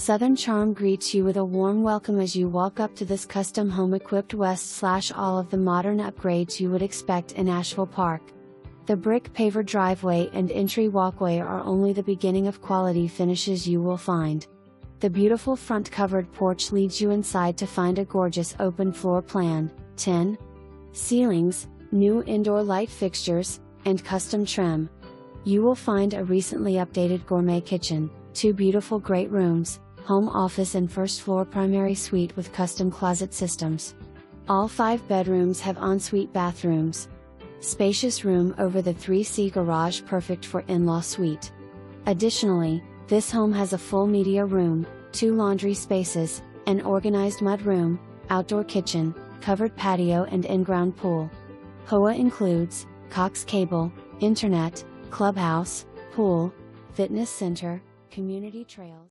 Southern charm greets you with a warm welcome as you walk up to this custom home equipped west/all of the modern upgrades you would expect in Ashville Park. The brick paver driveway and entry walkway are only the beginning of quality finishes you will find. The beautiful front covered porch leads you inside to find a gorgeous open floor plan, 10 ceilings, new indoor light fixtures, and custom trim. You will find a recently updated gourmet kitchen, 2 beautiful great rooms, home office and first floor primary suite with custom closet systems. All 5 bedrooms have ensuite bathrooms. Spacious room over the 3C garage perfect for in-law suite. Additionally, this home has a full media room, 2 laundry spaces, an organized mud room, outdoor kitchen, covered patio and in-ground pool. HOA includes coax cable, internet, clubhouse, pool, fitness center, community trails.